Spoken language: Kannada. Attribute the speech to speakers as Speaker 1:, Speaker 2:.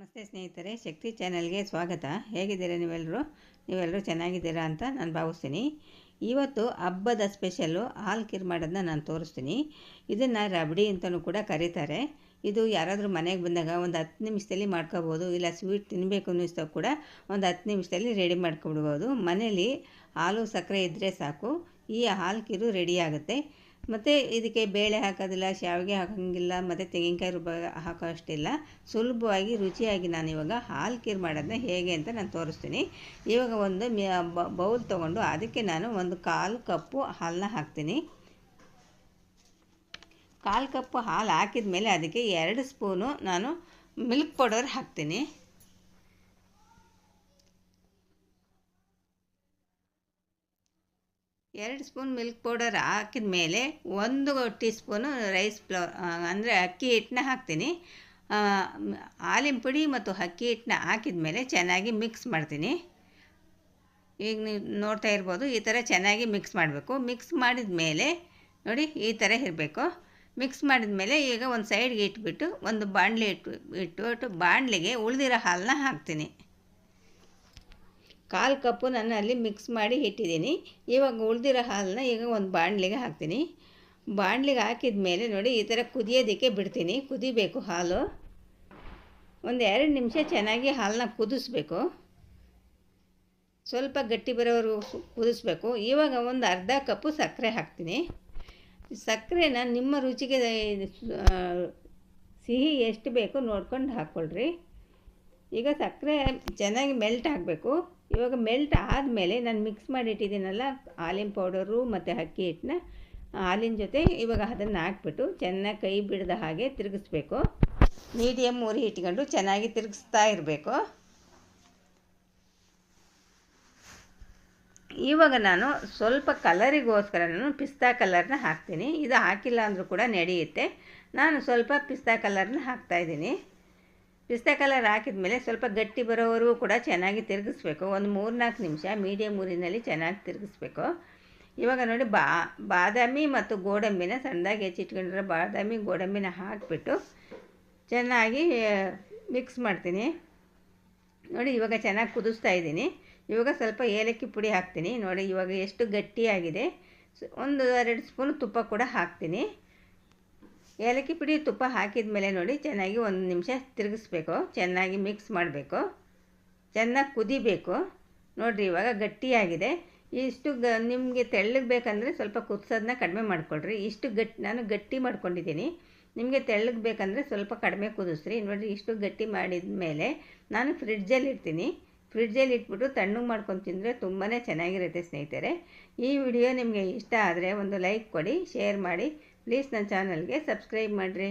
Speaker 1: ನಮಸ್ತೆ ಸ್ನೇಹಿತರೆ, ಶಕ್ತಿ ಚಾನೆಲ್ಗೆ ಸ್ವಾಗತ. ಹೇಗಿದ್ದೀರಾ ನೀವೆಲ್ಲರೂ ಚೆನ್ನಾಗಿದ್ದೀರಾ ಅಂತ ನಾನು ಭಾವಿಸ್ತೀನಿ. ಇವತ್ತು ಹಬ್ಬದ ಸ್ಪೆಷಲ್ಲು ಹಾಲು ಖೀರ್ ಮಾಡೋದನ್ನ ನಾನು ತೋರಿಸ್ತೀನಿ. ಇದನ್ನು ರಬಡಿ ಅಂತಲೂ ಕೂಡ ಕರೀತಾರೆ. ಇದು ಯಾರಾದರೂ ಮನೆಗೆ ಬಂದಾಗ ಒಂದು 10 ನಿಮಿಷದಲ್ಲಿ ಮಾಡ್ಕೋಬೋದು. ಇಲ್ಲ ಸ್ವೀಟ್ ತಿನ್ನಬೇಕು ಅನ್ನಿಸ್ದಾಗ ಕೂಡ ಒಂದು 10 ನಿಮಿಷದಲ್ಲಿ ರೆಡಿ ಮಾಡ್ಕೊಬಿಡ್ಬೋದು. ಮನೇಲಿ ಹಾಲು ಸಕ್ಕರೆ ಇದ್ದರೆ ಸಾಕು, ಈ ಹಾಲು ಖೀರು ರೆಡಿ ಆಗುತ್ತೆ. ಮತ್ತು ಇದಕ್ಕೆ ಬೇಳೆ ಹಾಕೋದಿಲ್ಲ, ಶಾವಿಗೆ ಹಾಕೋಂಗಿಲ್ಲ, ಮತ್ತು ತೆಂಗಿನಕಾಯಿ ಹಾಕೋ ಅಷ್ಟಿಲ್ಲ. ಸುಲಭವಾಗಿ ರುಚಿಯಾಗಿ ನಾನು ಇವಾಗ ಹಾಲು ಖೀರ್ ಮಾಡೋದನ್ನ ಹೇಗೆ ಅಂತ ನಾನು ತೋರಿಸ್ತೀನಿ. ಇವಾಗ ಒಂದು ಬೌಲ್ ತೊಗೊಂಡು ಅದಕ್ಕೆ ನಾನು ಒಂದು 1/4 ಕಪ್ಪು ಹಾಲನ್ನ ಹಾಕ್ತೀನಿ. 1/4 ಕಪ್ಪು ಹಾಲು ಹಾಕಿದ ಮೇಲೆ ಅದಕ್ಕೆ 2 ಸ್ಪೂನು ನಾನು ಮಿಲ್ಕ್ ಪೌಡರ್ ಹಾಕ್ತೀನಿ. 2 ಸ್ಪೂನ್ ಮಿಲ್ಕ್ ಪೌಡರ್ ಹಾಕಿದ ಮೇಲೆ 1 ಟೀ ಸ್ಪೂನು ರೈಸ್ ಫ್ಲೋರ್ ಅಂದರೆ ಅಕ್ಕಿ ಹಿಟ್ಟನ್ನ ಹಾಕ್ತೀನಿ. ಹಾಲಿನ ಪುಡಿ ಮತ್ತು ಅಕ್ಕಿ ಹಿಟ್ಟನ್ನ ಹಾಕಿದ ಮೇಲೆ ಚೆನ್ನಾಗಿ ಮಿಕ್ಸ್ ಮಾಡ್ತೀನಿ. ಈಗ ನೀವು ನೋಡ್ತಾ ಇರ್ಬೋದು, ಈ ಥರ ಚೆನ್ನಾಗಿ ಮಿಕ್ಸ್ ಮಾಡಬೇಕು. ಮಿಕ್ಸ್ ಮಾಡಿದ ಮೇಲೆ ನೋಡಿ ಈ ಥರ ಇರಬೇಕು. ಮಿಕ್ಸ್ ಮಾಡಿದ ಮೇಲೆ ಈಗ ಒಂದು ಸೈಡ್ಗೆ ಇಟ್ಬಿಟ್ಟು ಒಂದು ಬಾಣಲೆ ಇಟ್ಟು ಬಾಣಲೆಗೆ ಉಳಿದಿರೋ ಹಾಲನ್ನ ಹಾಕ್ತೀನಿ. 1/4 ಕಪ್ಪು ನಾನು ಅಲ್ಲಿ ಮಿಕ್ಸ್ ಮಾಡಿ ಇಟ್ಟಿದ್ದೀನಿ. ಇವಾಗ ಉಳಿದಿರೋ ಹಾಲನ್ನ ಈಗ ಒಂದು ಬಾಣಲೆಗೆ ಹಾಕ್ತೀನಿ. ಬಾಣಲೆಗೆ ಹಾಕಿದ ಮೇಲೆ ನೋಡಿ ಈ ಥರ ಕುದಿಯೋದಕ್ಕೆ ಬಿಡ್ತೀನಿ. ಕುದಿಬೇಕು ಹಾಲು. ಒಂದು 2 ನಿಮಿಷ ಚೆನ್ನಾಗಿ ಹಾಲನ್ನ ಕುದಿಸ್ಬೇಕು. ಸ್ವಲ್ಪ ಗಟ್ಟಿ ಬರೋವರೆಗೂ ಕುದಿಸ್ಬೇಕು. ಇವಾಗ ಒಂದು ಅರ್ಧ ಕಪ್ಪು ಸಕ್ಕರೆ ಹಾಕ್ತೀನಿ. ಸಕ್ಕರೆನ ನಿಮ್ಮ ರುಚಿಗೆ ಸಿಹಿ ಎಷ್ಟು ಬೇಕು ನೋಡ್ಕೊಂಡು ಹಾಕ್ಕೊಳ್ರಿ. ಈಗ ಸಕ್ಕರೆ ಚೆನ್ನಾಗಿ ಮೆಲ್ಟ್ ಆಗಬೇಕು. ಇವಾಗ ಮೆಲ್ಟ್ ಆದಮೇಲೆ ನಾನು ಮಿಕ್ಸ್ ಮಾಡಿಟ್ಟಿದ್ದೀನಲ್ಲ ಹಾಲಿನ ಪೌಡರು ಮತ್ತು ಅಕ್ಕಿ ಹಿಟ್ಟನ್ನ, ಹಾಲಿನ ಜೊತೆ ಇವಾಗ ಅದನ್ನು ಹಾಕ್ಬಿಟ್ಟು ಚೆನ್ನಾಗಿ ಕೈ ಬಿಡದ ಹಾಗೆ ತಿರುಗಿಸ್ಬೇಕು. ಮೀಡಿಯಮ್ ಉರಿ ಇಟ್ಕೊಂಡು ಚೆನ್ನಾಗಿ ತಿರುಗಿಸ್ತಾ ಇರಬೇಕು. ಇವಾಗ ನಾನು ಸ್ವಲ್ಪ ಕಲರಿಗೋಸ್ಕರ ನಾನು ಪಿಸ್ತಾ ಕಲರ್ನ ಹಾಕ್ತೀನಿ. ಇದು ಹಾಕಿಲ್ಲ ಅಂದರೂ ಕೂಡ ನಡೆಯುತ್ತೆ. ನಾನು ಸ್ವಲ್ಪ ಪಿಸ್ತಾ ಕಲರ್ನ ಹಾಕ್ತಾಯಿದ್ದೀನಿ. ಪಿಸ್ತಾ ಕಲರ್ ಹಾಕಿದ ಮೇಲೆ ಸ್ವಲ್ಪ ಗಟ್ಟಿ ಬರೋವರೆಗೂ ಕೂಡ ಚೆನ್ನಾಗಿ ತಿರುಗಿಸ್ಬೇಕು. ಒಂದು 3-4 ನಿಮಿಷ ಮೀಡಿಯಮ್ ಊರಿನಲ್ಲಿ ಚೆನ್ನಾಗಿ ತಿರುಗಿಸ್ಬೇಕು. ಇವಾಗ ನೋಡಿ ಬಾದಾಮಿ ಮತ್ತು ಗೋಡಂಬಿನ ಸಣ್ಣದಾಗಿ ಹೆಚ್ಚಿಟ್ಕೊಂಡಿರೋ ಬಾದಾಮಿ ಗೋಡಂಬಿನ ಹಾಕಿಬಿಟ್ಟು ಚೆನ್ನಾಗಿ ಮಿಕ್ಸ್ ಮಾಡ್ತೀನಿ. ನೋಡಿ ಇವಾಗ ಚೆನ್ನಾಗಿ ಕುದಿಸ್ತಾ ಇದ್ದೀನಿ. ಇವಾಗ ಸ್ವಲ್ಪ ಏಲಕ್ಕಿ ಪುಡಿ ಹಾಕ್ತೀನಿ. ನೋಡಿ ಇವಾಗ ಎಷ್ಟು ಗಟ್ಟಿಯಾಗಿದೆ. 1-2 ಸ್ಪೂನ್ ತುಪ್ಪ ಕೂಡ ಹಾಕ್ತೀನಿ. ಏಲಕ್ಕಿ ಪುಡಿ ತುಪ್ಪ ಹಾಕಿದ ಮೇಲೆ ನೋಡಿ ಚೆನ್ನಾಗಿ 1 ನಿಮಿಷ ತಿರುಗಿಸ್ಬೇಕು. ಚೆನ್ನಾಗಿ ಮಿಕ್ಸ್ ಮಾಡಬೇಕು. ಚೆನ್ನಾಗಿ ಕುದಿಬೇಕು. ನೋಡಿರಿ ಇವಾಗ ಗಟ್ಟಿಯಾಗಿದೆ. ಇಷ್ಟು ನಿಮಗೆ ತೆಳ್ಳಗೆ ಬೇಕಂದರೆ ಸ್ವಲ್ಪ ಕುದಿಸೋದನ್ನ ಕಡಿಮೆ ಮಾಡಿಕೊಳ್ರಿ. ಇಷ್ಟು ನಾನು ಗಟ್ಟಿ ಮಾಡ್ಕೊಂಡಿದ್ದೀನಿ. ನಿಮಗೆ ತೆಳ್ಳಗೆ ಬೇಕಂದರೆ ಸ್ವಲ್ಪ ಕಡಿಮೆ ಕುದಿಸ್ರಿ. ನೋಡಿರಿ ಇಷ್ಟು ಗಟ್ಟಿ ಮಾಡಿದ ಮೇಲೆ ನಾನು ಫ್ರಿಡ್ಜಲ್ಲಿ ಇಡ್ತೀನಿ. ಫ್ರಿಡ್ಜಲ್ಲಿ ಇಟ್ಬಿಟ್ಟು ತಣ್ಣಗೆ ಮಾಡ್ಕೊಂಡು ತಿಂದರೆ ತುಂಬಾ ಚೆನ್ನಾಗಿರುತ್ತೆ ಸ್ನೇಹಿತರೆ. ಈ ವಿಡಿಯೋ ನಿಮಗೆ ಇಷ್ಟ ಆದರೆ ಒಂದು ಲೈಕ್ ಕೊಡಿ, ಶೇರ್ ಮಾಡಿ. ಪ್ಲೀಸ್ ನನ್ನ ಚಾನಲ್ಗೆ ಸಬ್ಸ್ಕ್ರೈಬ್ ಮಾಡಿರಿ.